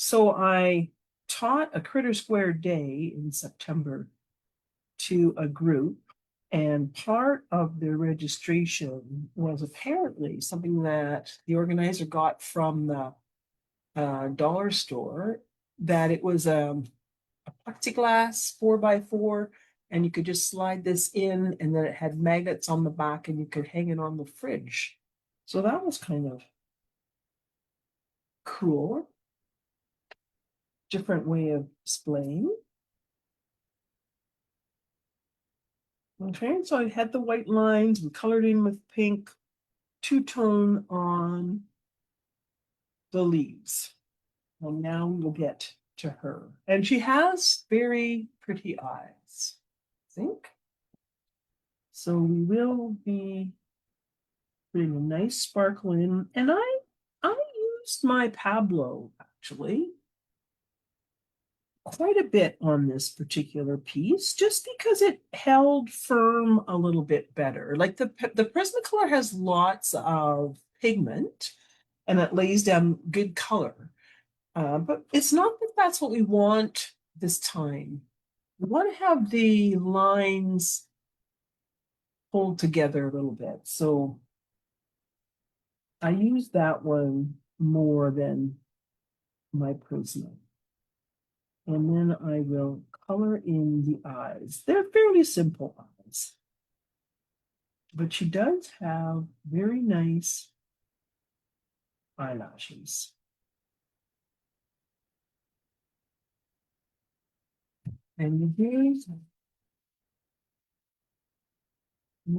So I taught a Critter Square Day in September to a group, and part of their registration was apparently something that the organizer got from the dollar store, that it was a plexiglass 4x4, and you could just slide this in, and then it had magnets on the back, and you could hang it on the fridge. So that was kind of cool. Different way of displaying. Okay, so I had the white lines, we colored in with pink, two-tone on the leaves. And now we'll get to her. And she has very pretty eyes, I think. So we will be putting a nice sparkle in. And I used my Pablo, actually, quite a bit on this particular piece, just because it held firm a little bit better. Like the Prismacolor has lots of pigment and it lays down good color. But it's not that that's what we want this time. We want to have the lines pulled together a little bit. So I use that one more than my Prisma. And then I will color in the eyes. They're fairly simple eyes, but she does have very nice eyelashes. And you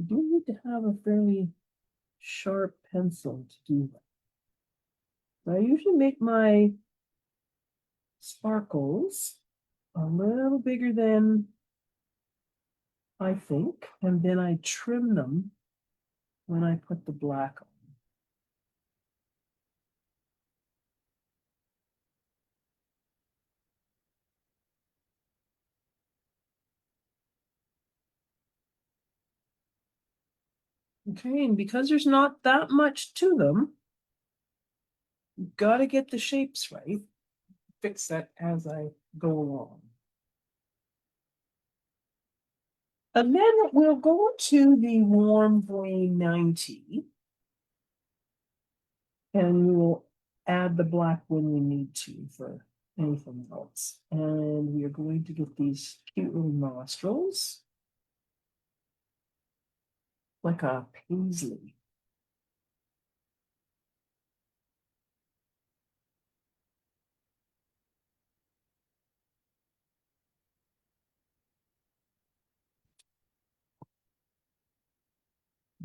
do need to have a fairly sharp pencil to do that. So I usually make my sparkles a little bigger than I think, and then I trim them when I put the black on. Okay, and because there's not that much to them, you've got to get the shapes right. Fix that as I go along. And then we'll go to the warm gray 90, and we will add the black when we need to for anything else. And we are going to get these cute little nostrils, like a paisley.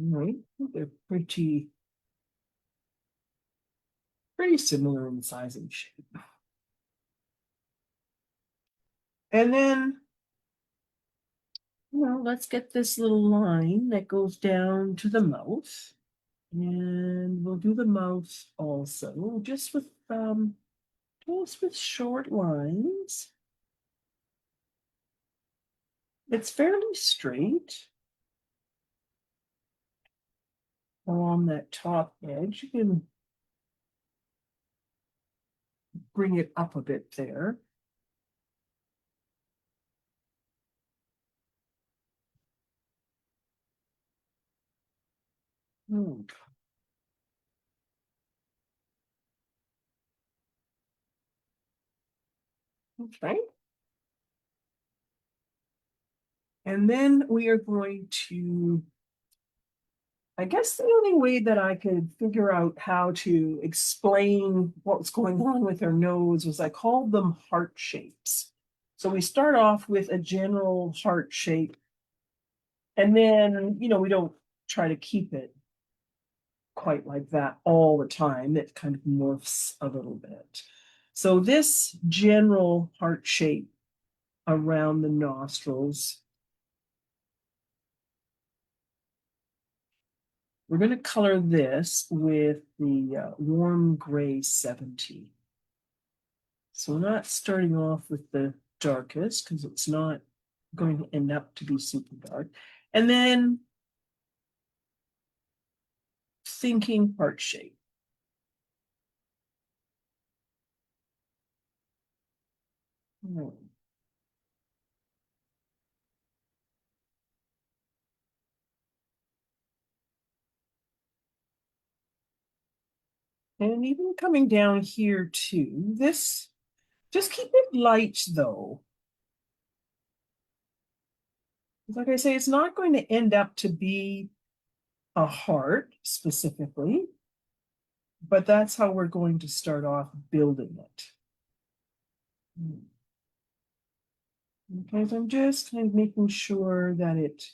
Right, they're pretty similar in size and shape. And then, let's get this little line that goes down to the mouth. And we'll do the mouth also, just with short lines. It's fairly straight along that top edge. You can bring it up a bit there. Okay. And then we are going to, I guess the only way that I could figure out how to explain what was going on with her nose was I called them heart shapes. So we start off with a general heart shape, and then, we don't try to keep it quite like that all the time. It kind of morphs a little bit. So this general heart shape around the nostrils, we're going to color this with the warm gray 70. So we're not starting off with the darkest because it's not going to end up to be super dark. And then thinking heart shape. Hmm. And even coming down here too, this, just keep it light though. Like I say, it's not going to end up to be a heart specifically, but that's how we're going to start off building it. Okay, so I'm just kind of making sure that it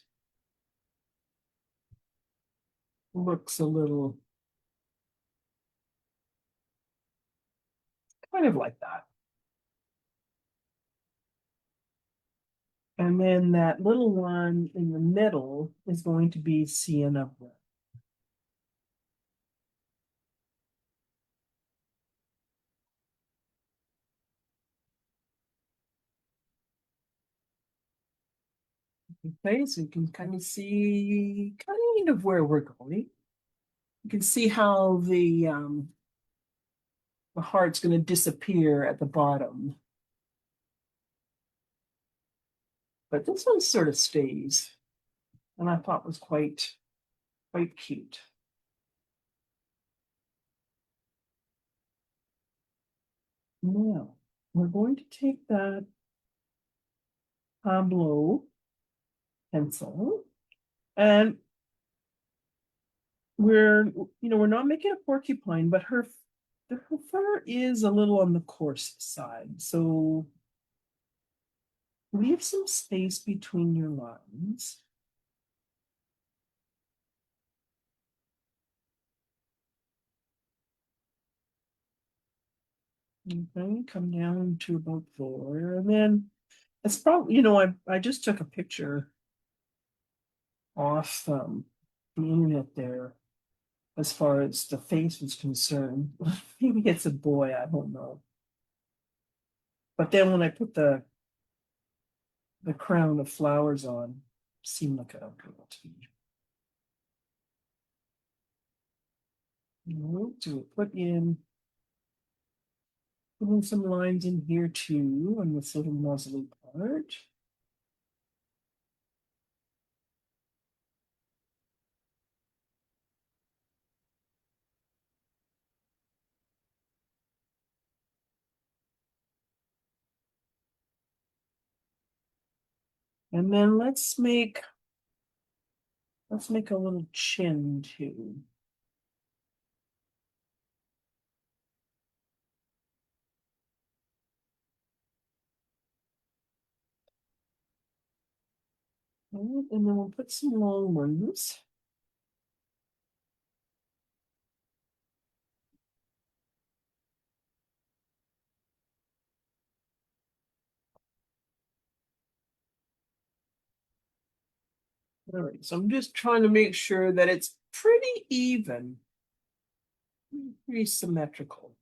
looks a little kind of like that. And then that little one in the middle is going to be sienna red. Okay, so you can kind of see kind of where we're going. You can see how the heart's going to disappear at the bottom. But this one sort of stays, and I thought was quite cute. Now, we're going to take that Pablo pencil, and we're not making a porcupine, but her fur is a little on the coarse side. So leave some space between your lines. Okay, come down to about there. And then it's probably, I just took a picture off the internet there as far as the face was concerned. Maybe it's a boy, I don't know. But then when I put the crown of flowers on, seemed like a girl to me. So put in some lines in here too on this little muzzly part. And then let's make a little chin too. And then we'll put some long ones. All right, so I'm just trying to make sure that it's pretty even, pretty symmetrical.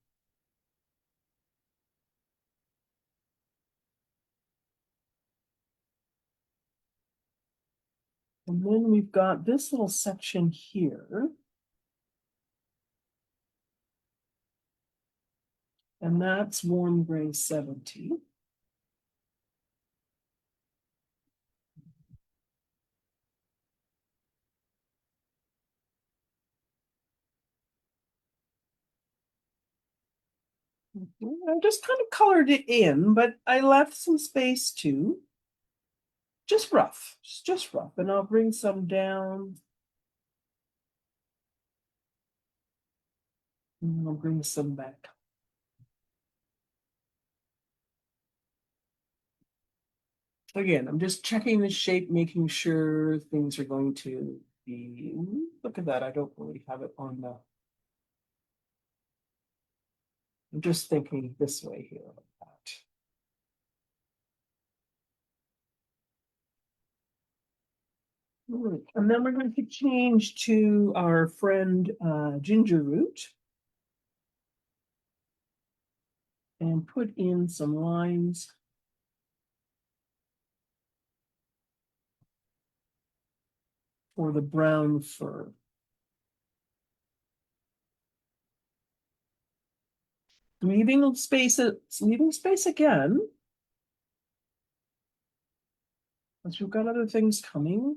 And then we've got this little section here. And that's warm gray 70. I just kind of colored it in, but I left some space too. Just rough, just rough. And I'll bring some down. And I'll bring some back. Again, I'm just checking the shape, making sure things are going to be, look at that, I don't really have it on the, I'm just thinking this way here like that. Right. And then we're going to change to our friend Ginger Root and put in some lines for the brown fur. Leaving space again. Because we've got other things coming.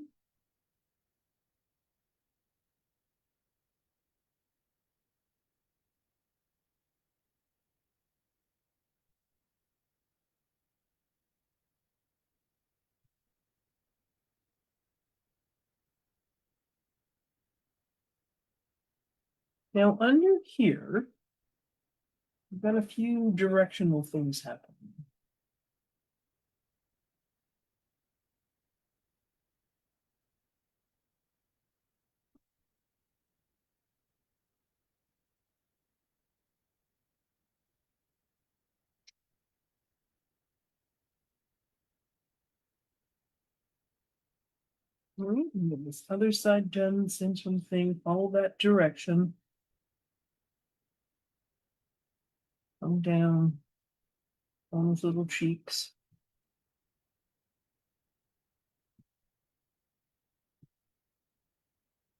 Now under here, we've got a few directional things happening. All right, and then this other side done, same sort of thing, follow that direction. Come down on those little cheeks.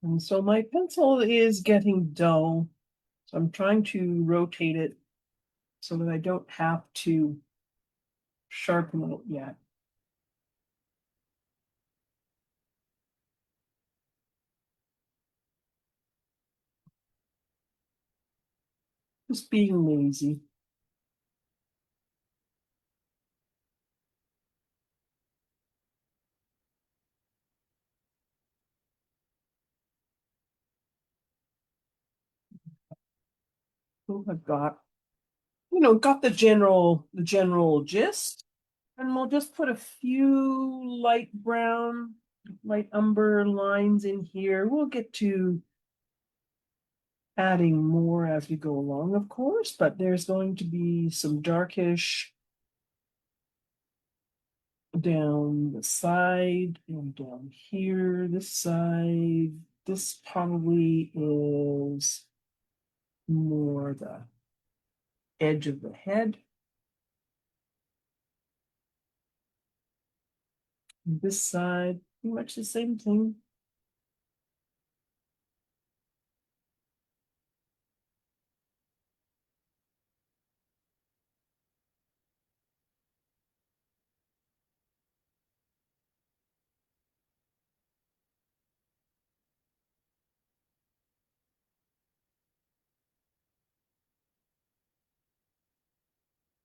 And so my pencil is getting dull, so I'm trying to rotate it so that I don't have to sharpen it yet. Just being lazy. So I've got, got the general gist. And we'll just put a few light brown, light umber lines in here. We'll get to adding more as we go along, of course, but there's going to be some darkish down the side and down here, this side. This probably is more the edge of the head. This side, pretty much the same thing.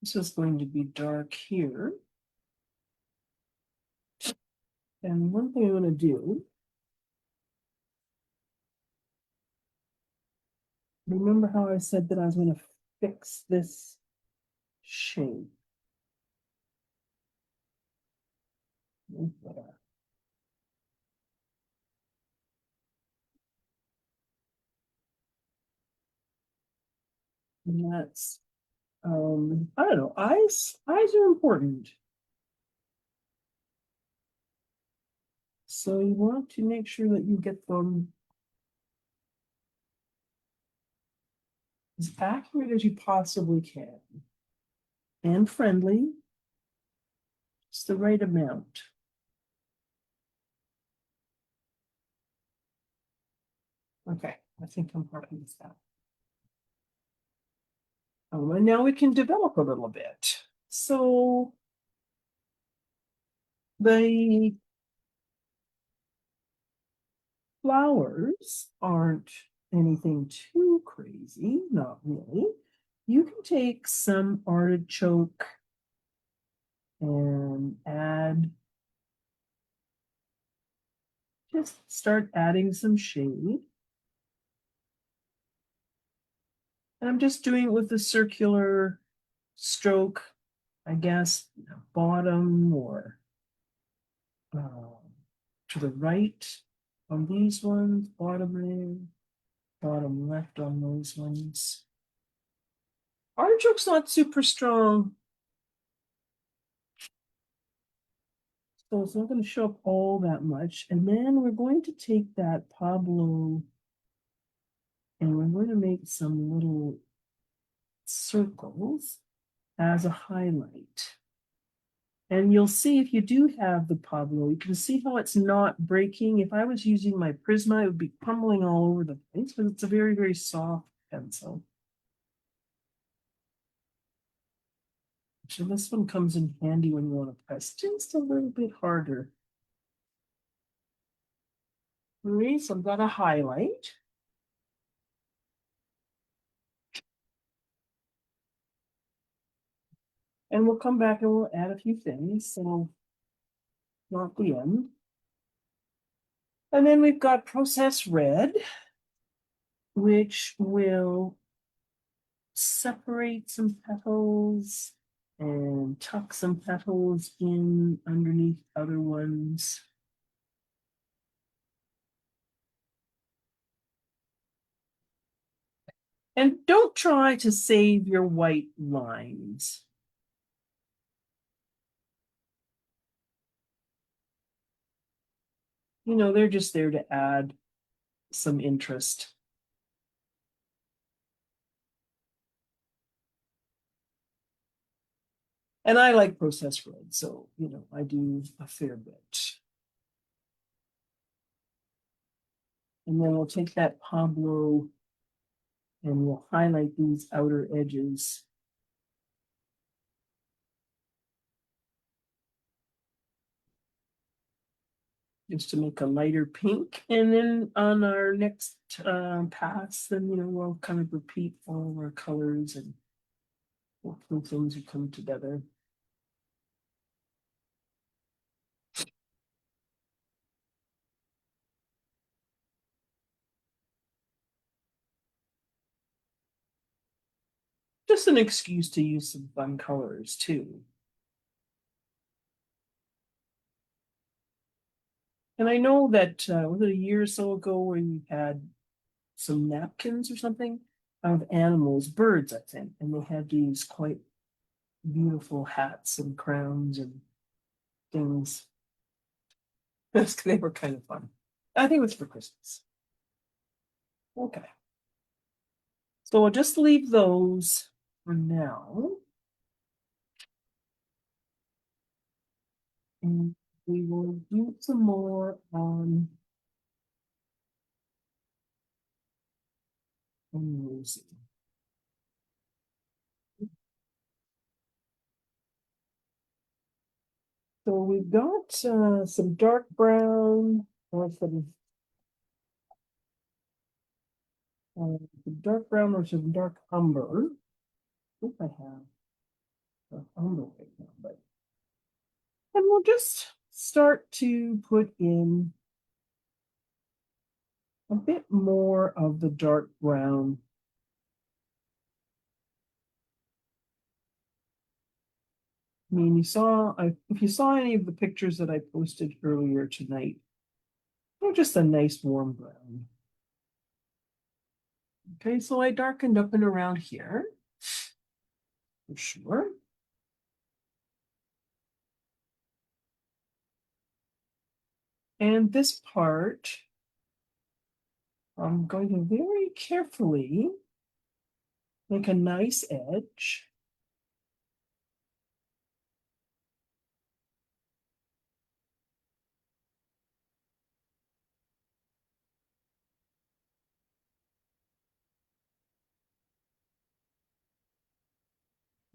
This is going to be dark here. And one thing I'm going to do, remember how I said that I was going to fix this shape? And that's, I don't know, eyes are important. So you want to make sure that you get them as accurate as you possibly can. And friendly. It's the right amount. Okay, I think I'm happy with that. And now we can develop a little bit. So the flowers aren't anything too crazy, not really. You can take some artichoke and just start adding some shade. And I'm just doing it with the circular stroke, I guess, bottom or to the right on these ones, bottom right, bottom left on those ones. Artichoke's not super strong, so it's not going to show up all that much. And then we're going to take that Pablo and we're going to make some little circles as a highlight. And you'll see if you do have the Pablo, you can see how it's not breaking. If I was using my Prisma, it would be crumbling all over the place, but it's a very, very soft pencil. So this one comes in handy when you want to press just a little bit harder. Okay, so I've got a highlight. And we'll come back and we'll add a few things, so not the end. And then we've got processed red, which will separate some petals and tuck some petals in underneath other ones. And don't try to save your white lines. You know, they're just there to add some interest. And I like processed red, so, you know, I do a fair bit. And then we'll take that Pablo and we'll highlight these outer edges. Just to make a lighter pink. And then on our next pass, then, you know, we'll kind of repeat all of our colors and hopefully things will come together. Just an excuse to use some fun colors too. And I know that was it a year or so ago where you had some napkins or something of animals, birds, I think, and they had these quite beautiful hats and crowns and things. They were kind of fun. I think it was for Christmas. Okay. So we'll just leave those for now. And we will do some more on music. So we've got some dark brown or some dark brown or some dark umber. I think I have dark umber right now, but and we'll just start to put in a bit more of the dark brown. I mean, if you saw any of the pictures that I posted earlier tonight, they're just a nice warm brown. Okay, so I darkened up and around here for sure. And this part, I'm going to very carefully make a nice edge.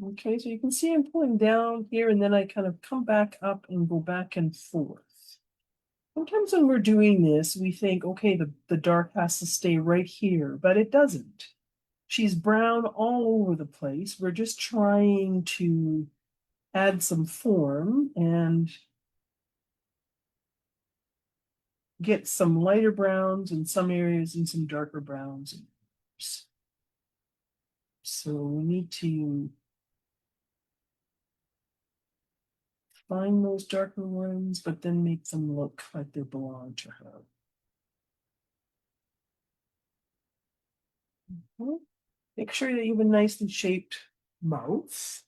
Okay, so you can see I'm pulling down here and then I kind of come back up and go back and forth. Sometimes when we're doing this, we think, okay, the dark has to stay right here, but it doesn't. She's brown all over the place. We're just trying to add some form and get some lighter browns in some areas and some darker browns in others. So we need to find those darker ones, but then make them look like they belong to her. Make sure that you have a nicely shaped mouth.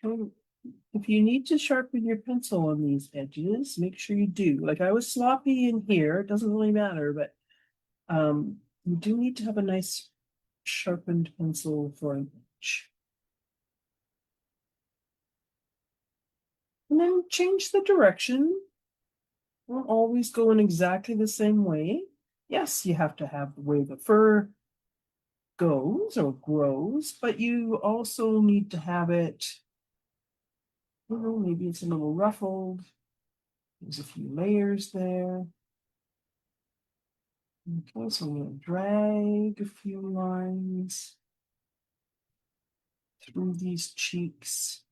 Okay. If you need to sharpen your pencil on these edges, make sure you do. Like I was sloppy in here, it doesn't really matter, but you do need to have a nice sharpened pencil for an edge. And then change the direction. Won't always go in exactly the same way. Yes, you have to have the way the fur goes or grows, but you also need to have it, maybe it's a little ruffled. There's a few layers there. Okay, so I'm going to drag a few lines through these cheeks.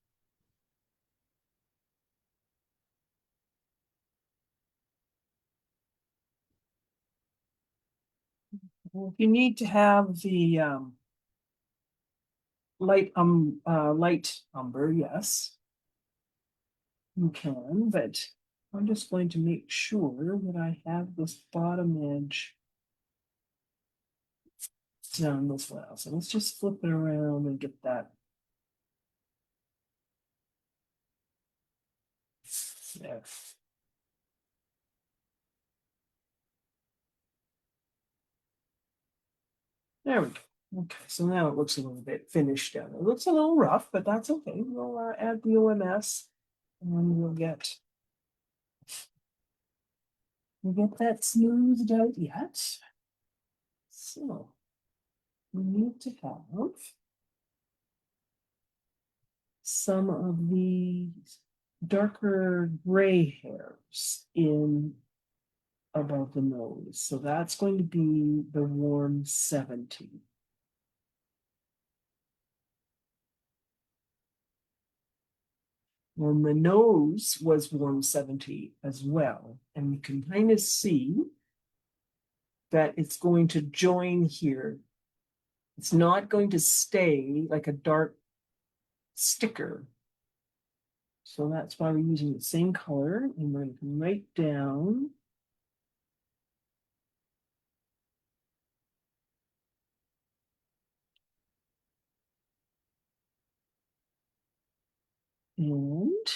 Well, if you need to have the light umber, yes, you can, but I'm just going to make sure that I have this bottom edge done as well. So let's just flip it around and get that there. There we go. Okay, so now it looks a little bit finished down. It looks a little rough, but that's okay. We'll add the OMS and we'll get that smoothed out yet. So we need to have some of these darker gray hairs in above the nose. So that's going to be the warm 70. Well, the nose was warm 70 as well. And you can kind of see that it's going to join here. It's not going to stay like a dark sticker. So that's why we're using the same color, and we're going to come right down. And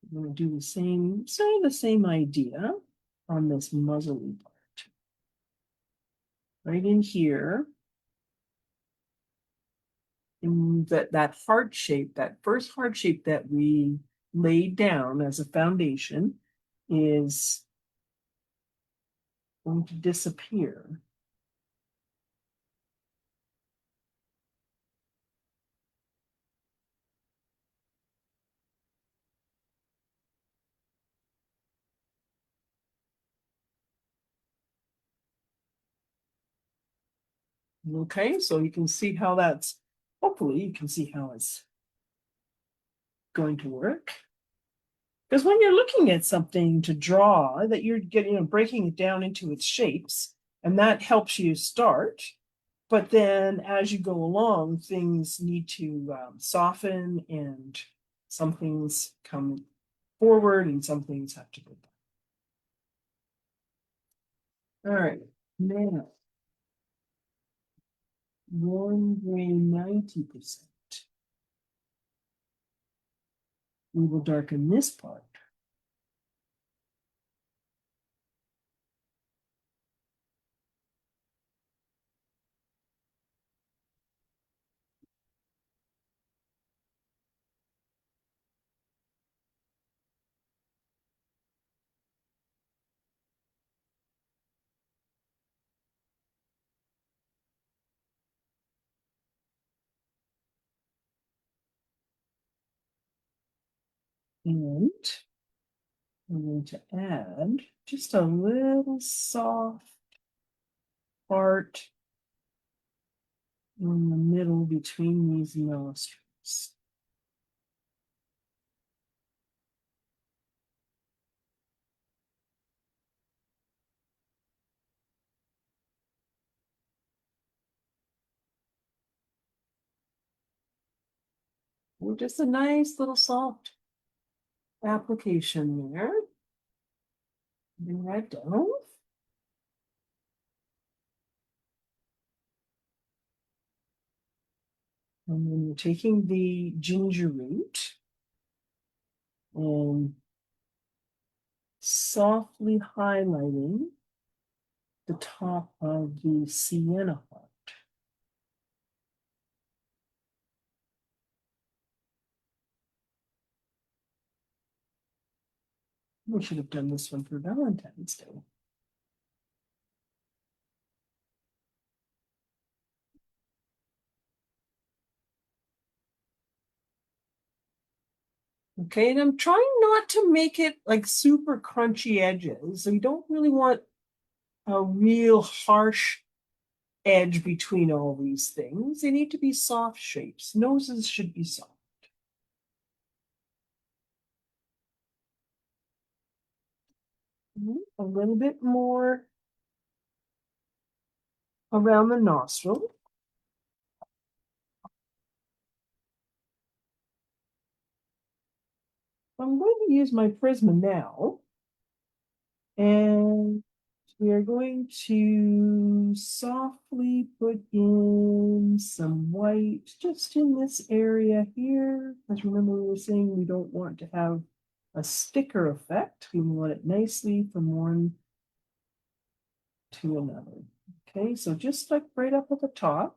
I'm going to do the same, the same idea on this muzzly part. Right in here. In that heart shape, that first heart shape that we laid down as a foundation is going to disappear. Okay, so you can see how that's, hopefully you can see how it's going to work. Because when you're looking at something to draw, that you're getting, breaking it down into its shapes, and that helps you start. But then as you go along, things need to soften, and some things come forward and some things have to go back. All right, now, warm gray 90%. We will darken this part. And I'm going to add just a little soft part in the middle between these nostrils. And just a nice little soft application there. Bring that down. And then we're taking the ginger root and softly highlighting the top of the sienna heart. We should have done this one for Valentine's Day. Okay, and I'm trying not to make it like super crunchy edges. So you don't really want a real harsh edge between all these things. They need to be soft shapes. Noses should be soft. A little bit more around the nostril. I'm going to use my Prisma now, and we are going to softly put in some white just in this area here. As remember, we were saying we don't want to have a sticker effect. We want it nicely from one to another. Okay, so just like right up at the top.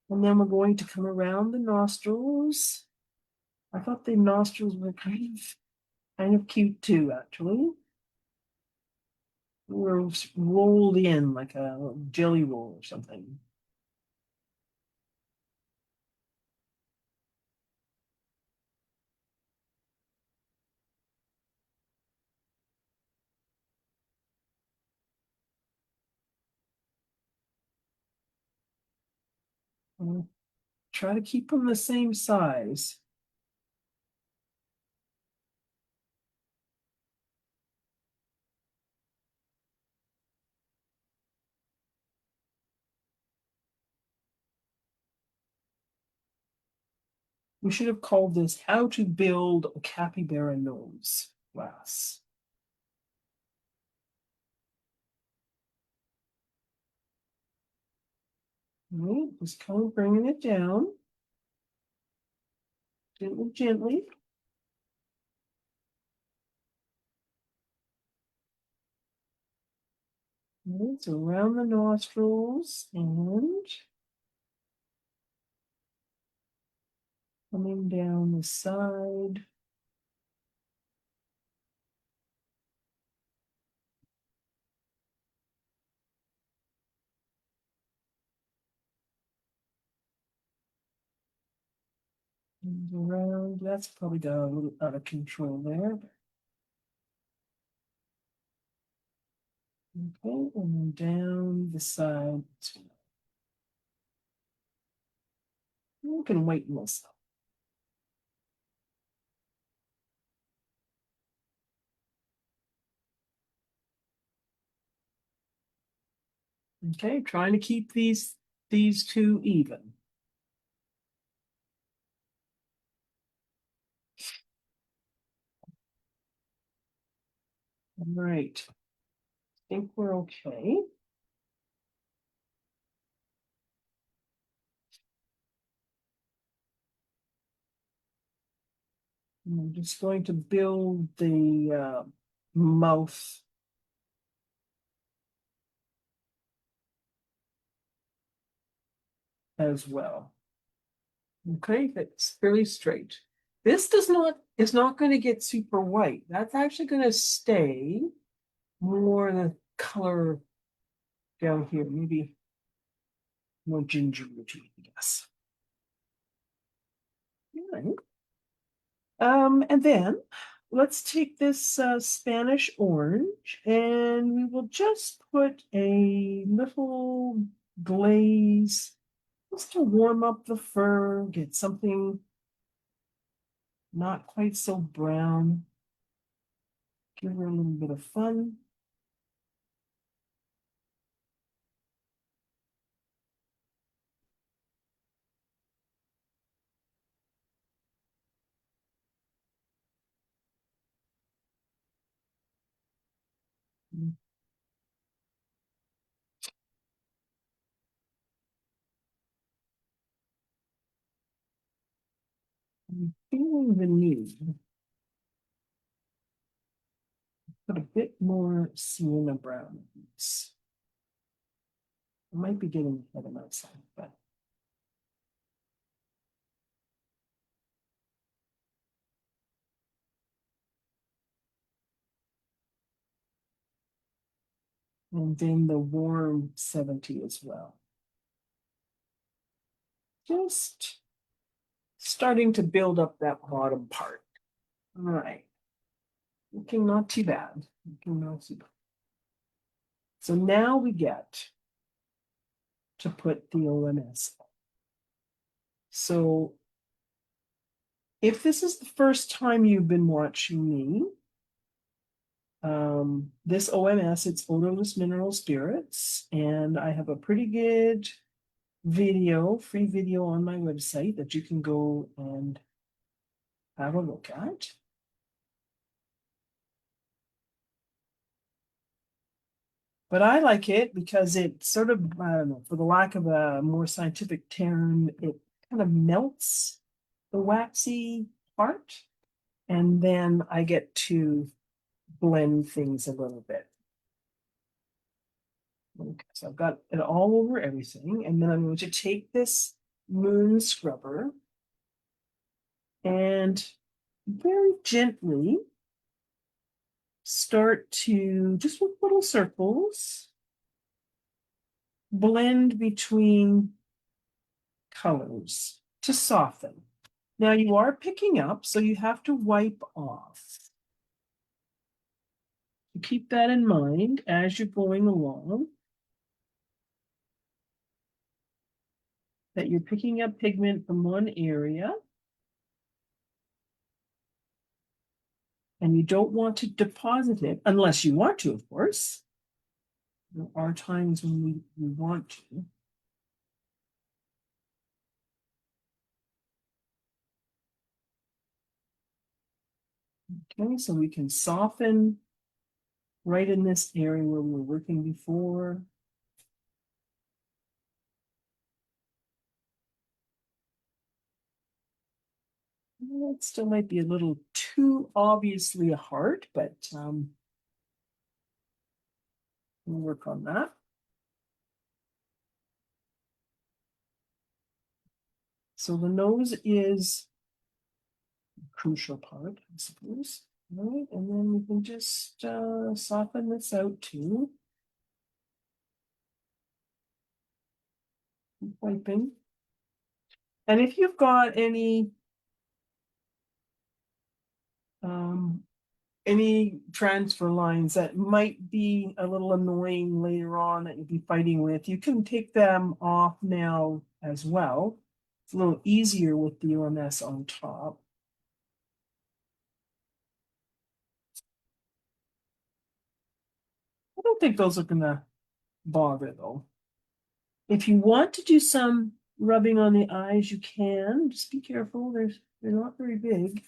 And then we're going to come around the nostrils. I thought the nostrils were kind of cute too, actually. We're rolled in like a jelly roll or something. Try to keep them the same size. We should have called this How to Build a Capybara Nose class. All right, just kind of bringing it down. Gently, gently. Right, so around the nostrils and coming down the side. And around, that's probably got a little out of control there. Okay, and then down the side. You can whiten this up. Okay, trying to keep these two even. All right. I think we're okay. I'm just going to build the mouth as well. Okay, that's fairly straight. This is not going to get super white. That's actually going to stay more the color down here, maybe more ginger I guess. All right. And then let's take this Spanish orange and we will just put a little glaze just to warm up the fur, get something not quite so brown. Give her a little bit of fun. I'm feeling the need. Put a bit more sienna brown in this. I might be getting ahead of myself, but And then the warm 70 as well. Just starting to build up that bottom part. All right. Looking not too bad. Looking not too bad. So now we get to put the OMS. So if this is the first time you've been watching me, this OMS, it's odorless mineral spirits, and I have a pretty good video, free video on my website that you can go and have a look at. But I like it because it sort of, I don't know, for the lack of a more scientific term, it kind of melts the waxy part. And then I get to blend things a little bit. Okay, so I've got it all over everything. And then I'm going to take this moon scrubber and very gently start to, just with little circles, blend between colors to soften. Now you are picking up, so you have to wipe off. Keep that in mind as you're going along, that you're picking up pigment from one area and you don't want to deposit it unless you want to, of course. There are times when we want to. Okay, so we can soften right in this area where we were working before. It still might be a little too obviously a heart, but we'll work on that. So the nose is a crucial part, I suppose. All right, and then we can just soften this out too. Wiping. And if you've got any transfer lines that might be a little annoying later on that you'll be fighting with, you can take them off now as well. It's a little easier with the OMS on top. I don't think those are gonna bother though. If you want to do some rubbing on the eyes, you can. Just be careful, they're not very big.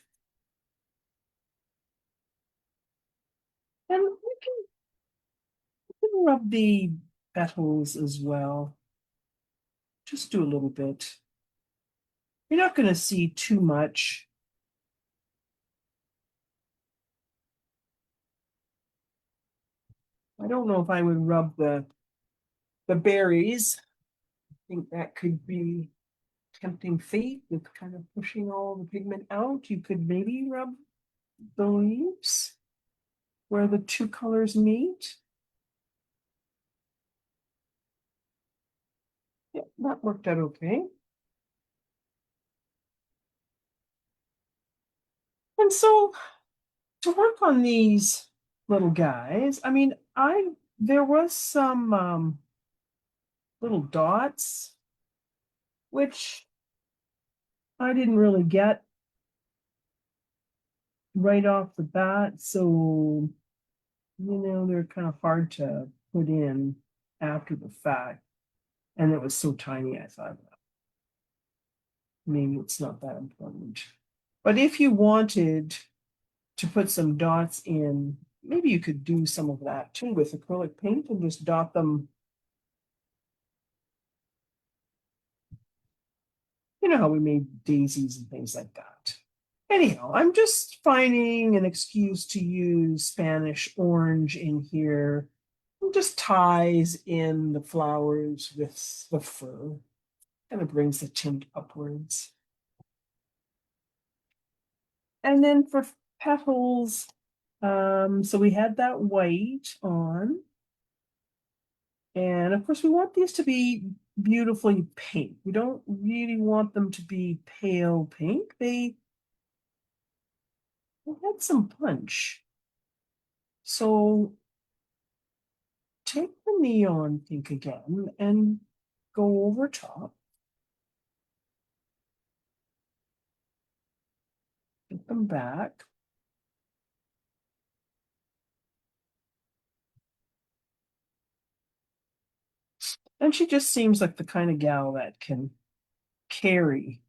And we can rub the petals as well. Just do a little bit. You're not going to see too much. I don't know if I would rub the berries. I think that could be tempting fate with kind of pushing all the pigment out. You could maybe rub the leaves where the two colors meet. Yeah, that worked out okay. And so to work on these little guys, I mean, there was some little dots, which I didn't really get right off the bat. So, they're kind of hard to put in after the fact. And it was so tiny, I thought, maybe it's not that important. But if you wanted to put some dots in, maybe you could do some of that too with acrylic paint and just dot them. You know how we made daisies and things like that. Anyhow, I'm just finding an excuse to use Spanish orange in here. It just ties in the flowers with the fur. Kind of brings the tint upwards. And then for petals, so we had that white on. And of course, we want these to be beautifully pink. We don't really want them to be pale pink. They had some punch. So take the neon pink again and go over top. Get them back. And she just seems like the kind of gal that can carry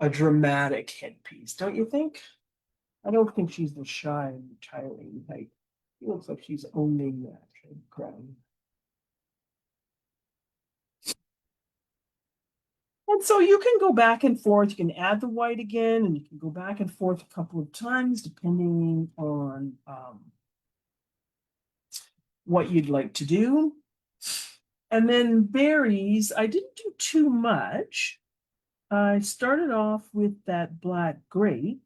a dramatic headpiece, don't you think? I don't think she's the shy and retiring type. She looks like she's owning that crown. And so you can go back and forth. You can add the white again, and you can go back and forth a couple of times depending on what you'd like to do. And then berries, I didn't do too much. I started off with that black grape,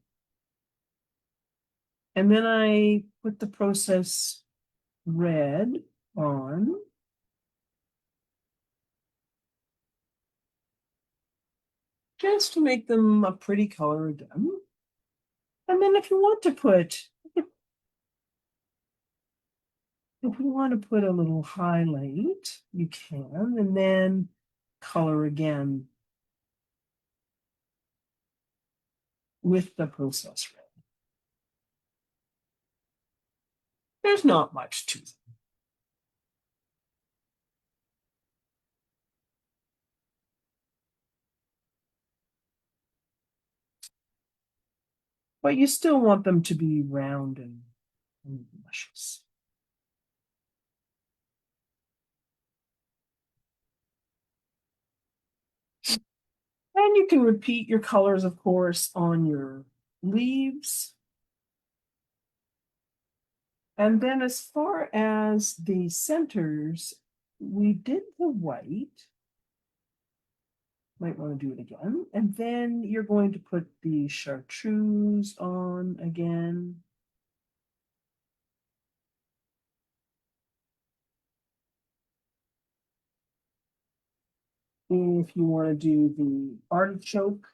and then I put the process red on. Just to make them a pretty color again. And then if you want to put, if you want to put a little highlight, you can, and then color again with the process red. There's not much to them. But you still want them to be round and luscious. And you can repeat your colors, of course, on your leaves. And then as far as the centers, we did the white. Might want to do it again. And then you're going to put the chartreuse on again. If you want to do the artichoke,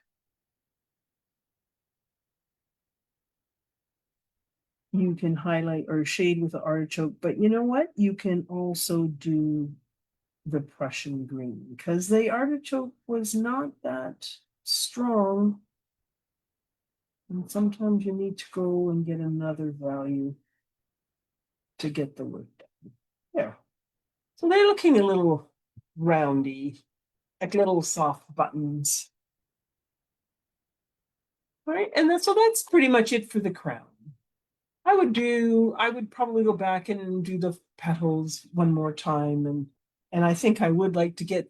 you can highlight or shade with the artichoke, but you know what? You can also do the Prussian green because the artichoke was not that strong. And sometimes you need to go and get another value to get the work done. There. So they're looking a little roundy, like little soft buttons. All right, and so that's pretty much it for the crown. I would probably go back and do the petals one more time, and I think I would like to get,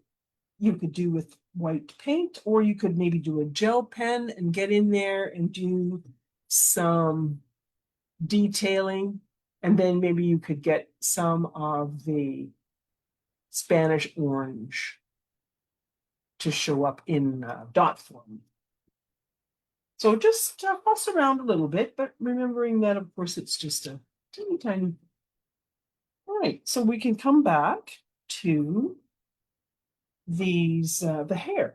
you could do with white paint, or you could maybe do a gel pen and get in there and do some detailing, and then maybe you could get some of the Spanish orange to show up in dot form. So just fuss around a little bit, but remembering that, of course, it's just a teeny tiny. All right, so we can come back to these, the hair.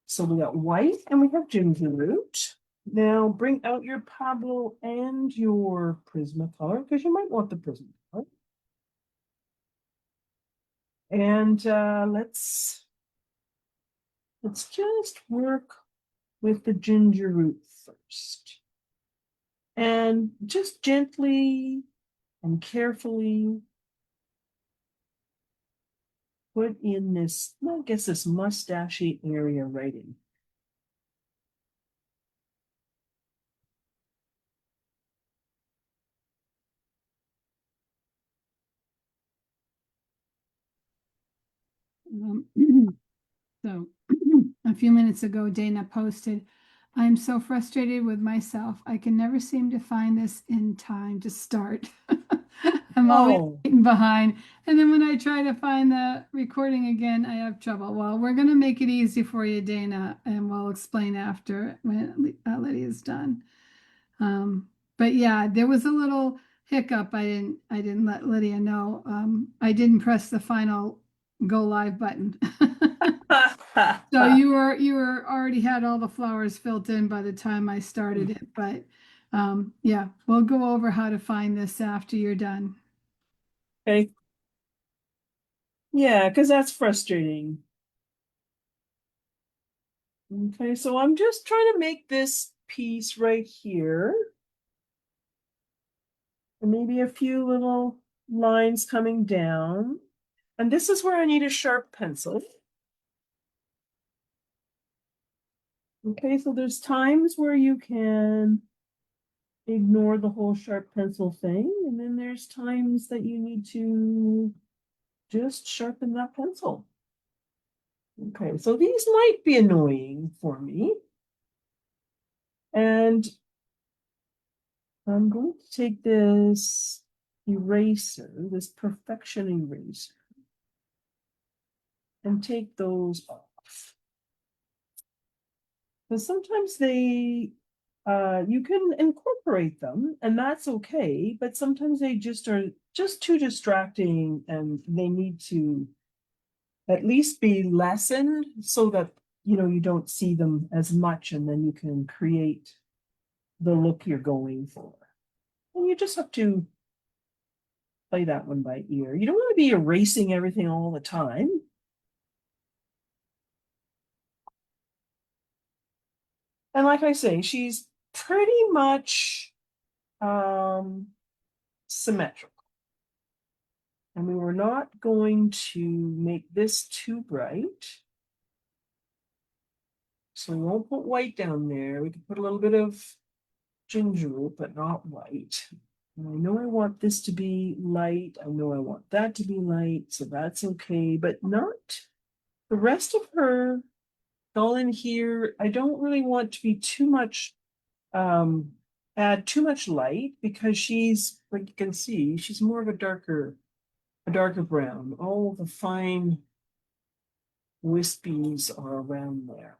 So we got white and we have ginger root. Now bring out your Pablo and your Prismacolor because you might want the Prismacolor. And let's just work with the ginger root first. And just gently and carefully put in this, I guess, this mustachy area right in. So a few minutes ago, Dana posted, I'm so frustrated with myself. I can never seem to find this in time to start. I'm always behind. And then when I try to find the recording again, I have trouble. Well, we're going to make it easy for you, Dana, and we'll explain after when Lydia's done. But yeah, there was a little hiccup. I didn't let Lydia know. I didn't press the final go live button. So you were already had all the flowers filled in by the time I started it. But yeah, we'll go over how to find this after you're done. Okay. Yeah, because that's frustrating. Okay, so I'm just trying to make this piece right here. And maybe a few little lines coming down. And this is where I need a sharp pencil. Okay, so there's times where you can ignore the whole sharp pencil thing, and then there's times that you need to just sharpen that pencil. Okay, so these might be annoying for me. And I'm going to take this eraser, this perfection eraser, and take those off. Because sometimes they, you can incorporate them, and that's okay, but sometimes they just are just too distracting and they need to at least be lessened so that, you don't see them as much, and then you can create the look you're going for. And you just have to play that one by ear. You don't want to be erasing everything all the time. And like I say, she's pretty much symmetrical. And we were not going to make this too bright. So we won't put white down there. We can put a little bit of ginger root, but not white. And I know I want this to be light. I know I want that to be light, so that's okay, but not the rest of her all in here. I don't really want to be too much, add too much light, because she's, like you can see, she's more of a darker brown. All the fine wispies are around there.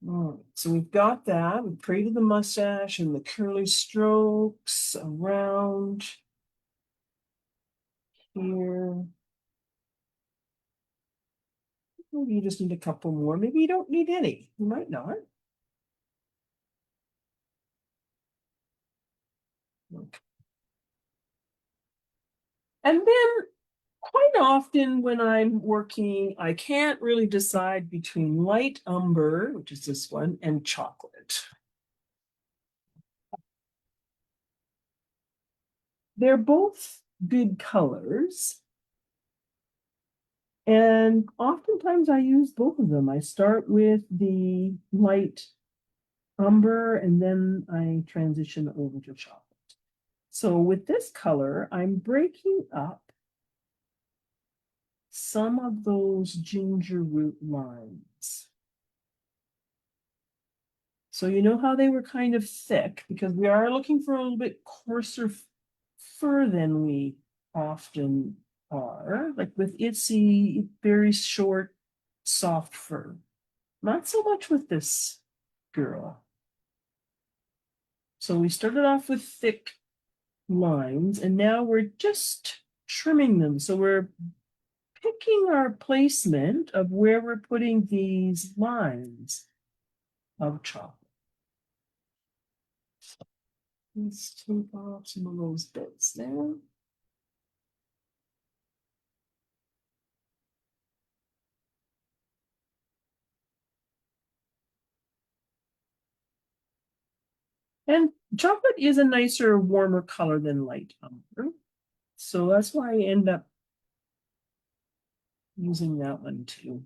All right, so we've got that. We've created the mustache and the curly strokes around here. Maybe you just need a couple more. Maybe you don't need any. You might not. Okay. And then quite often when I'm working, I can't really decide between light umber, which is this one, and chocolate. They're both good colors. And oftentimes I use both of them. I start with the light umber and then I transition over to chocolate. So with this color, I'm breaking up some of those ginger root lines. So you know how they were kind of thick, because we are looking for a little bit coarser fur than we often are. Like with Itsy, very short, soft fur. Not so much with this girl. So we started off with thick lines, and now we're just trimming them. So we're picking our placement of where we're putting these lines of chocolate. Let's take off some of those bits there. And chocolate is a nicer, warmer color than light umber. So that's why I end up using that one too.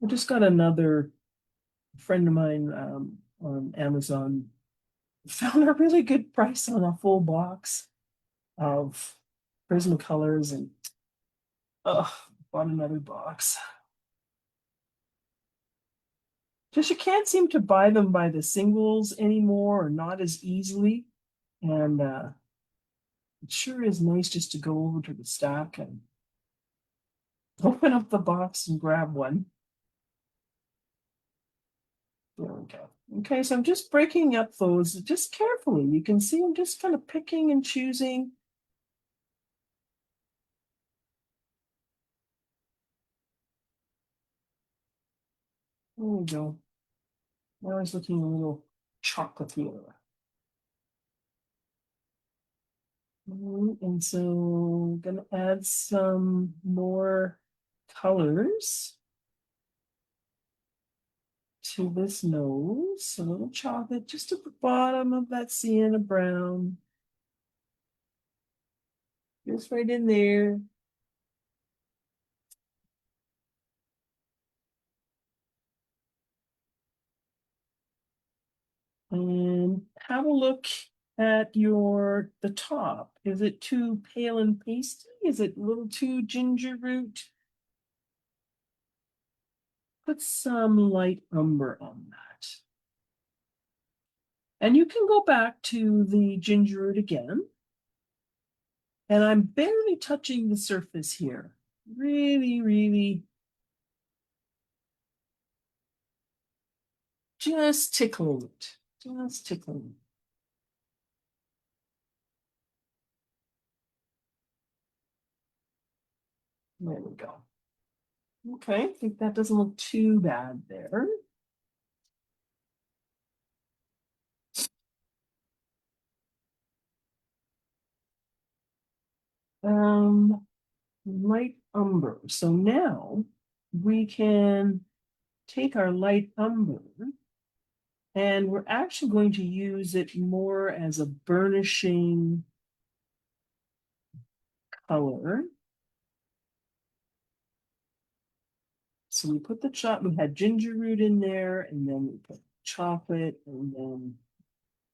I just got another friend of mine on Amazon found a really good price on a full box of Prismacolors, and bought another box. Just you can't seem to buy them by the singles anymore, or not as easily. And it sure is nice just to go over to the stack and open up the box and grab one. There we go. Okay, so I'm just breaking up those just carefully. You can see I'm just kind of picking and choosing. There we go. Now it's looking a little chocolatier. And so I'm gonna add some more colors to this nose. A little chocolate just at the bottom of that sienna brown. Just right in there. And have a look at the top. Is it too pale and pasty? Is it a little too ginger root? Put some light umber on that. And you can go back to the ginger root again. And I'm barely touching the surface here. Really, really just tickling it. Just tickling it. There we go. Okay, I think that doesn't look too bad there. Light umber. So now we can take our light umber and we're actually going to use it more as a burnishing color. So we put we had ginger root in there, and then we put chocolate, and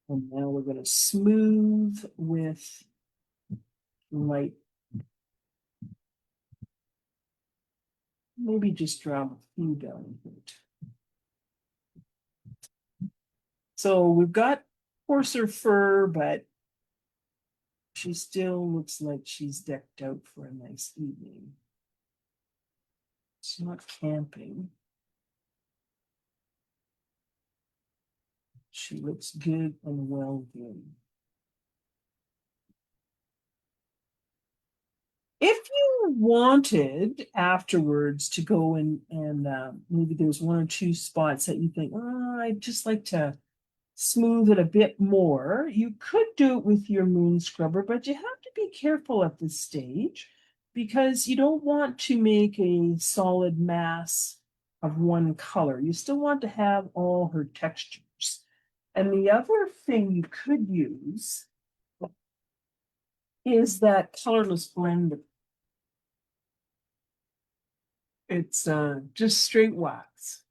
now we're going to smooth with light. Maybe just drop a few down here. So we've got coarser fur, but she still looks like she's decked out for a nice evening. She's not camping. She looks good and well groomed. If you wanted afterwards to go and maybe there's one or two spots that you think, oh, I'd just like to smooth it a bit more, you could do it with your moon scrubber, but you have to be careful at this stage because you don't want to make a solid mass of one color. You still want to have all her textures. And the other thing you could use is that colorless blender. It's just straight wax.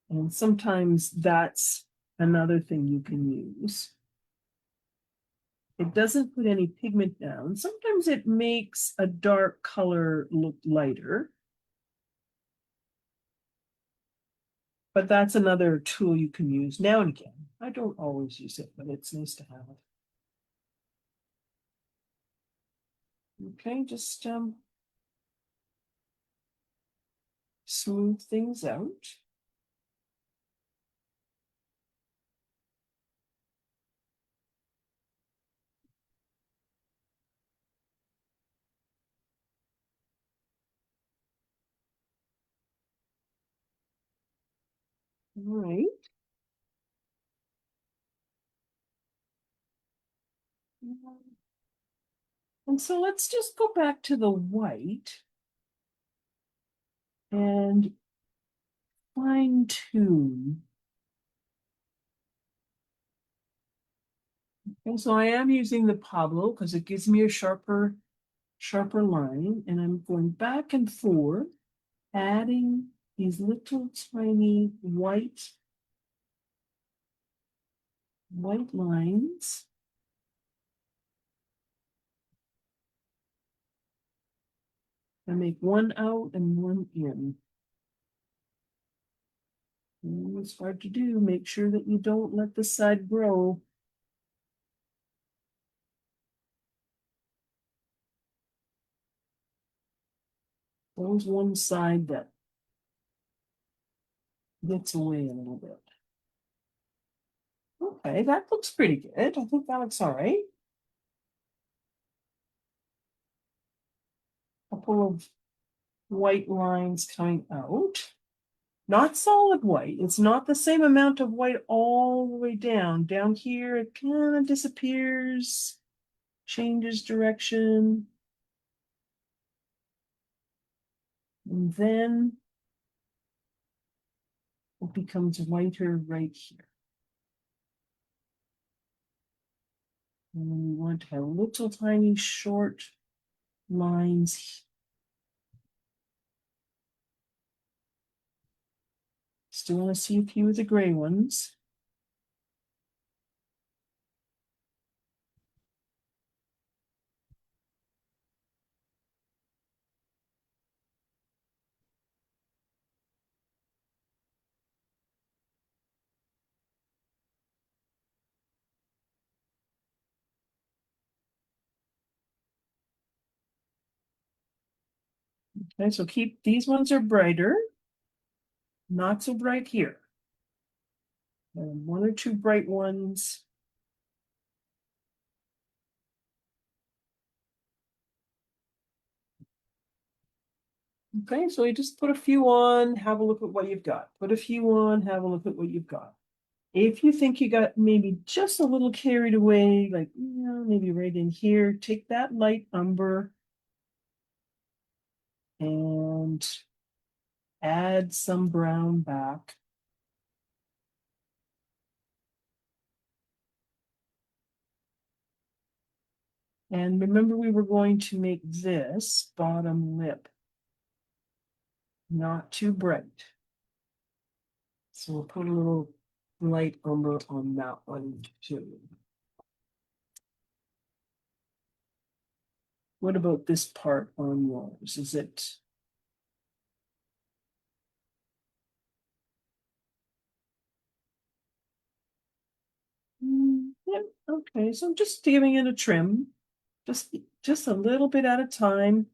And sometimes that's another thing you can use. It doesn't put any pigment down. Sometimes it makes a dark color look lighter. But that's another tool you can use now and again. I don't always use it, but it's nice to have it. Okay, just smooth things out. All right. And so let's just go back to the white and fine tune. And so I am using the Pablo because it gives me a sharper line, and I'm going back and forth, adding these little tiny white lines. I make one out and one in. And it's hard to do. Make sure that you don't let the side grow. There's one side that gets away a little bit. Okay, that looks pretty good. I think that looks all right. Couple of white lines coming out. Not solid white. It's not the same amount of white all the way down. Down here, it kind of disappears, changes direction. And then it becomes whiter right here. And then we want to have little tiny short lines. Still want to see a few of the gray ones. Okay, so keep these ones are brighter, not so bright here. And one or two bright ones. Okay, so you just put a few on, have a look at what you've got. Put a few on, have a look at what you've got. If you think you got maybe just a little carried away, like, maybe right in here, take that light umber and add some brown back. And remember, we were going to make this bottom lip not too bright. So we'll put a little light umber on that one too. What about this part on yours? Is it? Yeah, okay, so I'm just giving it a trim, just a little bit at a time.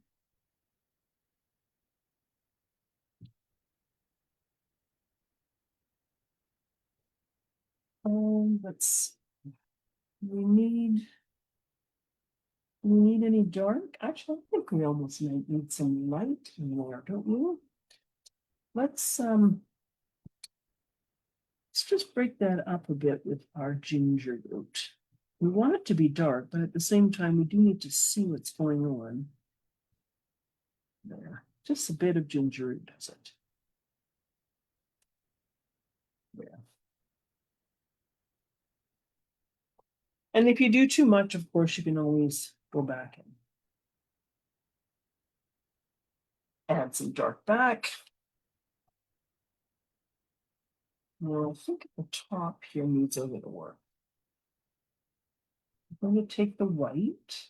Let's we need any dark? Actually, I think we almost might need some light in there, don't we? Let's just break that up a bit with our ginger root. We want it to be dark, but at the same time, we do need to see what's going on. There, just a bit of ginger root does it. Yeah. And if you do too much, of course, you can always go back and add some dark back. Well, I think the top here needs a little work. I'm going to take the white.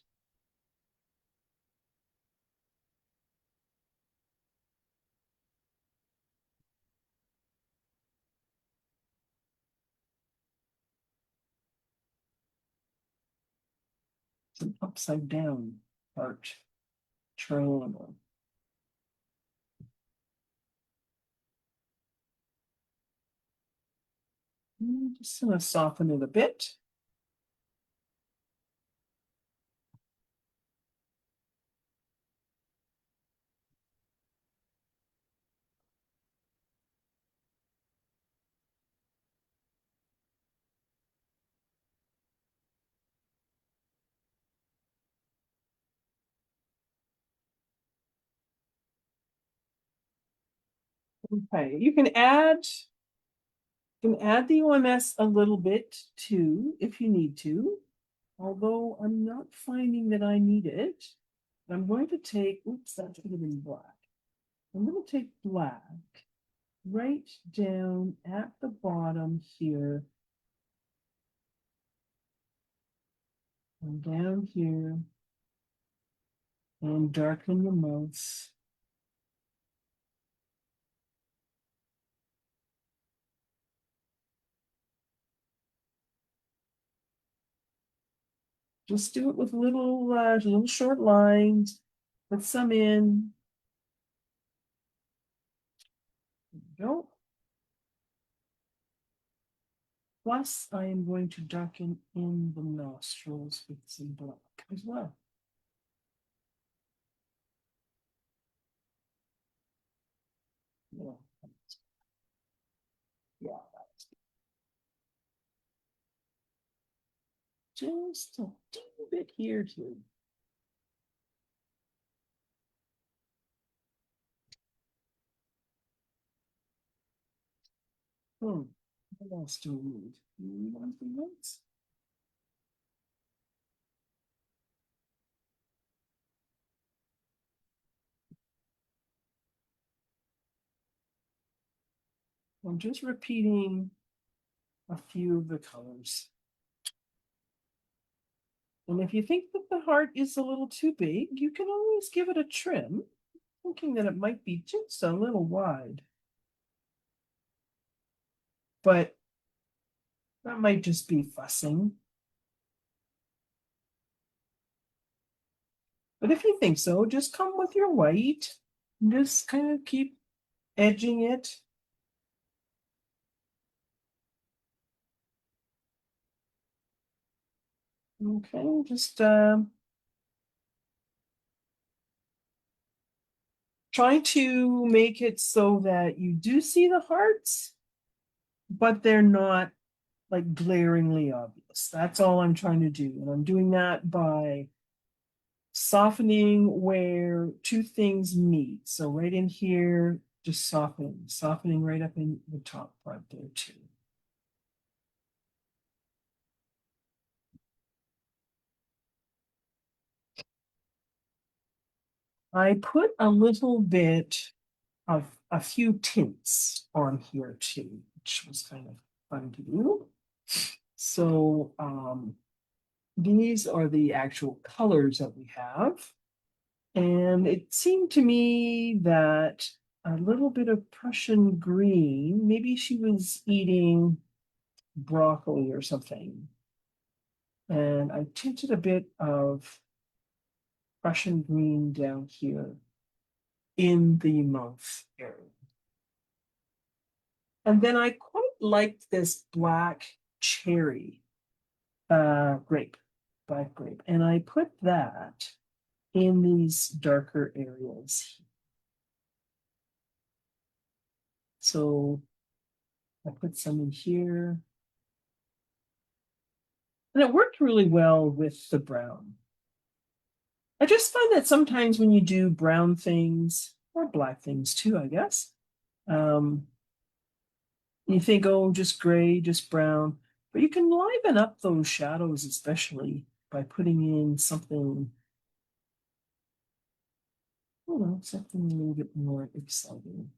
It's an upside down part, triangle. Just going to soften it a bit. Okay, you can add the OMS a little bit too, if you need to, although I'm not finding that I need it. I'm going to take, oops, that's going to be black. I'm going to take black right down at the bottom here and down here and darken the mouth. Just do it with little short lines. Put some in. There you go. Plus, I am going to darken in the nostrils with some black as well. Yeah, yeah, just a teeny bit here too. What else do we need? Do we need anything else? I'm just repeating a few of the colors. And if you think that the heart is a little too big, you can always give it a trim, thinking that it might be just a little wide. But that might just be fussing. But if you think so, just come with your white and just kind of keep edging it. Okay, just try to make it so that you do see the hearts, but they're not like glaringly obvious. That's all I'm trying to do. And I'm doing that by softening where two things meet. So right in here, just softening right up in the top part there too. I put a little bit of a few tints on here too, which was kind of fun to do. So these are the actual colors that we have. And it seemed to me that a little bit of Prussian green, maybe she was eating broccoli or something. And I tinted a bit of Prussian green down here in the mouth area. And then I quite liked this black cherry grape, black grape. And I put that in these darker areas. So I put some in here. And it worked really well with the brown. I just find that sometimes when you do brown things, or black things too, I guess, you think, oh, just gray, just brown, but you can liven up those shadows, especially by putting in something, you know, something a little bit more exciting.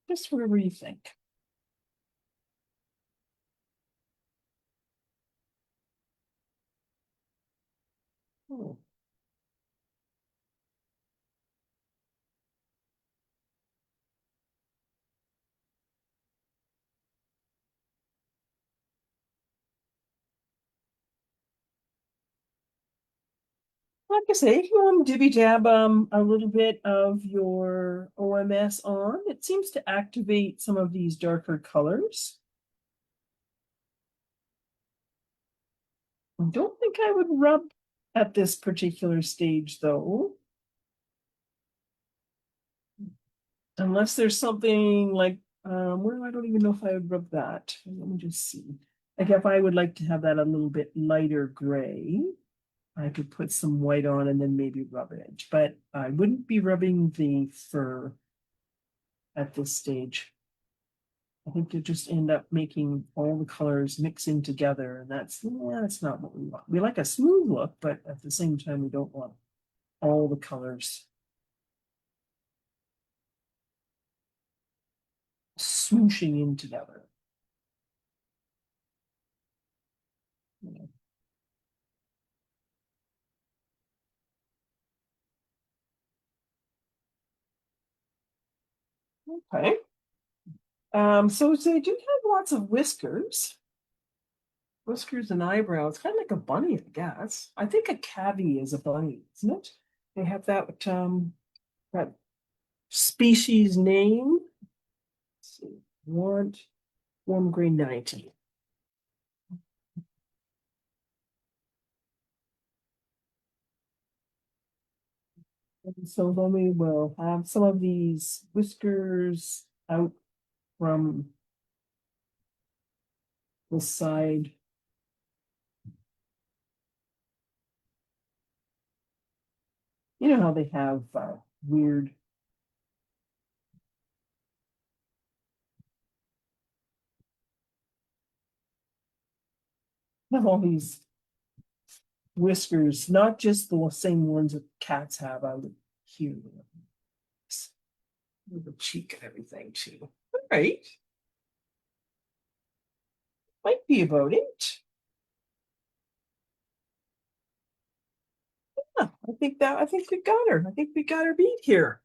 Just whatever you think. Oh. Like I say, if you want to dibby dab a little bit of your OMS on, it seems to activate some of these darker colors. I don't think I would rub at this particular stage though. Unless there's something like, well, I don't even know if I would rub that. Let me just see. Like if I would like to have that a little bit lighter gray, I could put some white on and then maybe rub it. But I wouldn't be rubbing the fur at this stage. I think you just end up making all the colors mixing together, and that's not what we want. We like a smooth look, but at the same time, we don't want all the colors smooshing in together. Yeah. Okay. So they do have lots of whiskers. whiskers and eyebrows, kind of like a bunny, I guess. I think a cavy is a bunny, isn't it? They have that species name. Let's see, warm green 90. And so then we will have some of these whiskers out from the side. You know how they have weird have all these whiskers, not just the same ones that cats have out here. The cheek and everything too. All right. Might be about it. Yeah, I think we got her. I think we got her beat here.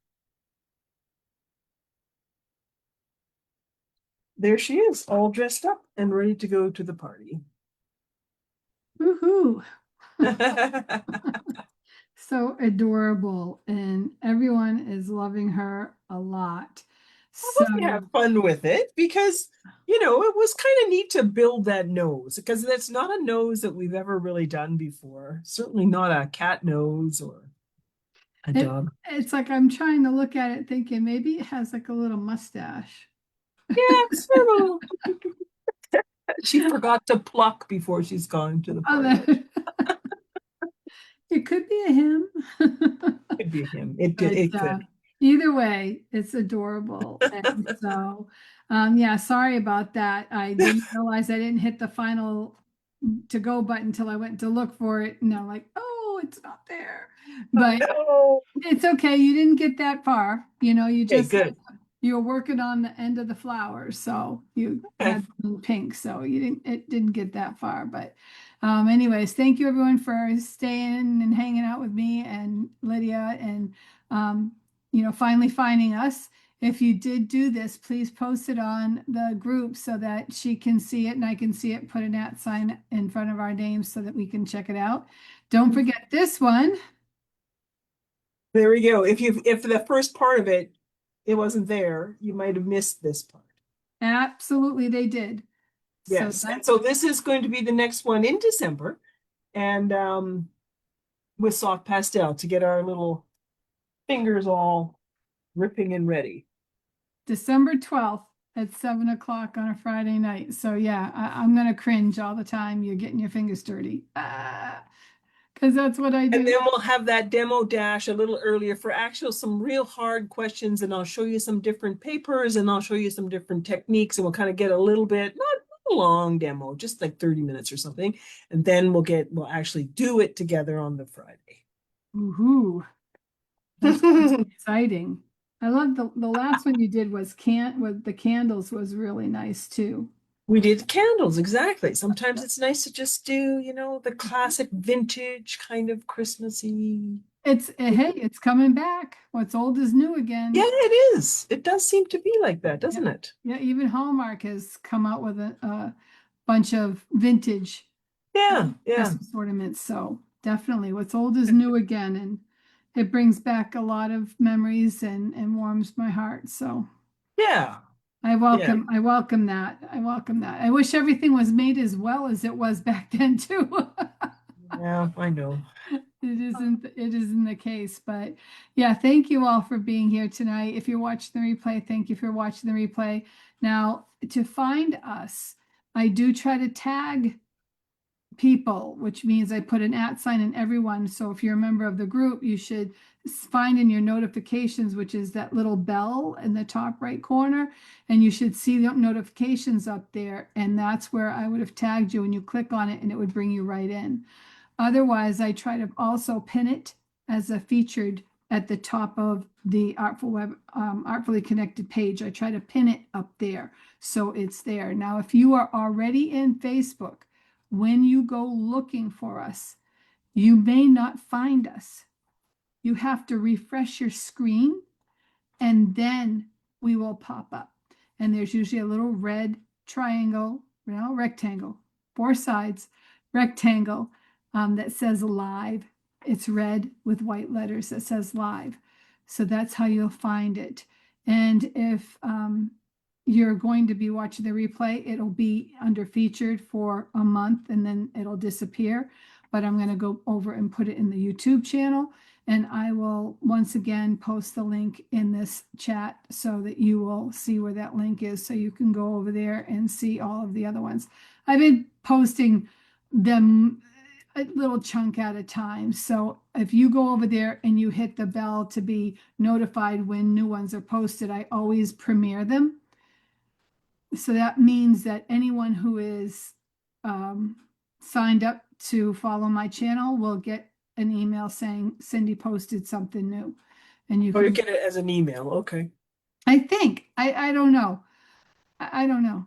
There she is, all dressed up and ready to go to the party. Woohoo! So adorable, and everyone is loving her a lot. So We have fun with it because it was kind of neat to build that nose because that's not a nose that we've ever really done before. Certainly not a cat nose or a dog. it's like I'm trying to look at it thinking maybe it has like a little mustache. Yeah, sort of a little. She forgot to pluck before she's gone to the Oh, party. it could be a him. Could be him. It But did. It could. either way, it's adorable. And so, yeah, sorry about that. I didn't realize I didn't hit the final to go button until I went to look for it. And I'm like, oh, it's not there. Oh But no. it's okay. You didn't get that far. You Okay, just good. you were working on the end of the flowers, so you Okay. had pink, so it didn't get that far. But anyways, thank you everyone for staying and hanging out with me and Lydia and finally finding us. If you did do this, please post it on the group so that she can see it and I can see it, put an @ sign in front of our names so that we can check it out. Don't forget this one. There we go. If the first part of it wasn't there, you might have missed this part. Absolutely, they did. So Yes. And that so this is going to be the next one in December. And with soft pastel to get our little fingers all ripping and ready. December 12th at 7 o'clock on a Friday night. So yeah, I'm gonna cringe all the time. You're getting your fingers dirty. Because that's what I And do. then we'll have that demo dash a little earlier for actual some real hard questions, and I'll show you some different papers and I'll show you some different techniques, and we'll kind of get a little bit, not a long demo, just like 30 minutes or something. And then we'll actually do it together on the Friday. Woohoo. That sounds exciting. I love the last one you did was can with the candles was really nice too. We did candles, exactly. Sometimes it's nice to just do, the classic vintage kind of Christmassy. It's hey, it's coming back. What's old is new Yeah, again. it is. It does seem to be like that, Yeah, doesn't it? yeah. Even Hallmark has come out with a bunch of vintage Yeah, yeah, Christmas ornaments. So definitely what's old is new again. And it brings back a lot of memories and warms my heart. So yeah, I yeah, welcome, I welcome that. I welcome that. I wish everything was made as well as it was back then too. yeah, I know. It isn't the case, but yeah, thank you all for being here tonight. If you're watching the replay, thank you for watching the replay. Now, to find us, I do try to tag people, which means I put an @ sign in everyone. So if you're a member of the group, you should find in your notifications, which is that little bell in the top right corner, and you should see the notifications up there. And that's where I would have tagged you, and you click on it and it would bring you right in. Otherwise, I try to also pin it as a featured at the top of the Artfully Connected page. I try to pin it up there so it's there. Now, if you are already in Facebook, when you go looking for us, you may not find us. You have to refresh your screen and then we will pop up. And there's usually a little red triangle, rectangle four sides, rectangle that says live. It's red with white letters that says live. So that's how you'll find it. And if you're going to be watching the replay, it'll be under featured for a month and then it'll disappear. But I'm going to go over and put it in the YouTube channel. And I will once again post the link in this chat so that you will see where that link is. So you can go over there and see all of the other ones. I've been posting them a little chunk at a time. So if you go over there and you hit the bell to be notified when new ones are posted, I always premiere them. So that means that anyone who is signed up to follow my channel will get an email saying Cindy posted something new. And you Oh, you can, get it as an email. Okay. I think, I don't know. I don't know.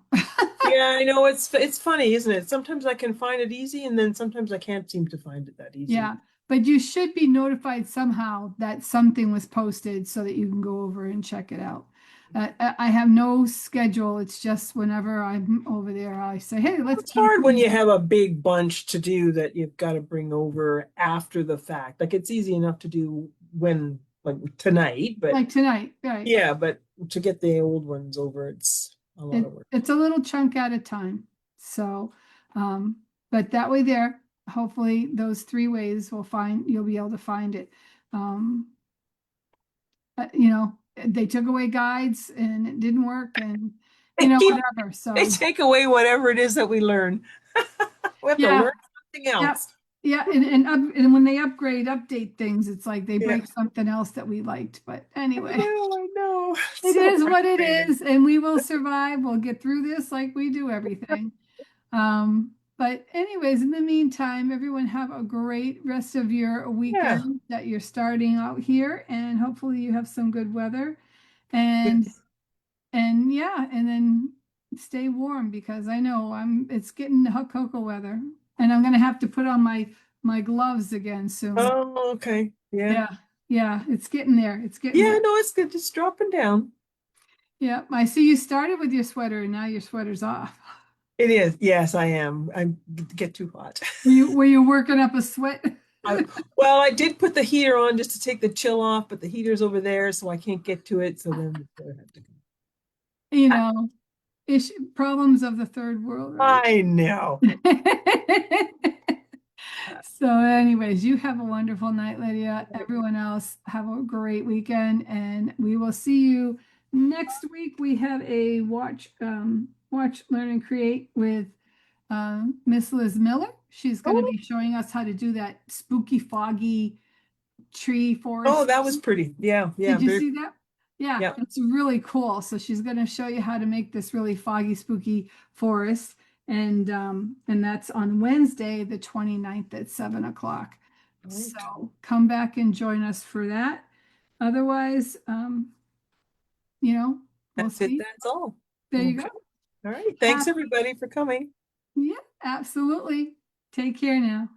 Yeah, I know it's funny, isn't it? Sometimes I can find it easy, and then sometimes I can't seem to find it that easy. Yeah, but you should be notified somehow that something was posted so that you can go over and check it out. I have no schedule. It's just whenever I'm over there, I say, hey, let's It's go to hard when you premiere. have a big bunch to do that you've got to bring over after the fact. Like it's easy enough to do when like tonight, but Like tonight, right? yeah, but to get the old ones over, it's a lot of work. It's a little chunk at a time. So, but that way there, hopefully those three ways you'll be able to find it. Um, you know, they took away guides and it didn't work and, They keep whatever. they So take away whatever it is that we learn. We have to yeah, learn something yeah, else. yeah. And when they update things, it's like they Yeah. break something else that we liked. But I anyway, know, I know. it So is what it frustrating. is, and we will survive. We'll get through this like we do everything. But anyways, in the meantime, everyone have a great rest of your Yeah. weekend that you're starting out here, and hopefully you have some good weather. And Yes. and yeah, and then stay warm because I know it's getting hot cocoa weather, and I'm gonna have to put on my gloves again soon. Oh, okay. Yeah. Yeah, yeah, it's getting there. It's getting Yeah, there. no, it's good. Just dropping down. Yeah, I see you started with your sweater, and now your sweater's off. It is. Yes, I am. I get too hot. Were you working up a sweat? I, well, I did put the heater on just to take the chill off, but the heater's over there, so I can't get to it. So then the sweater had to come. You know, problems of the third world, right? I know. So, anyways, you have a wonderful night, Lydia. Everyone else, have a great weekend, and we will see you next week. We have a watch, learn, and create with Miss Liz Miller. She's going to Oh, be showing us how to do that spooky, foggy tree oh, forest. that was pretty. Yeah, yeah, Did you very. see that? Yeah, Yeah. it's really cool. So she's going to show you how to make this really foggy, spooky forest. And that's on Wednesday, the 29th at 7 o'clock. Right. So come back and join us for that. Otherwise, we'll That's it. see. That's all. There you Okay. go. All right. Thanks Happy. everybody for coming. Yeah, absolutely. Take care now.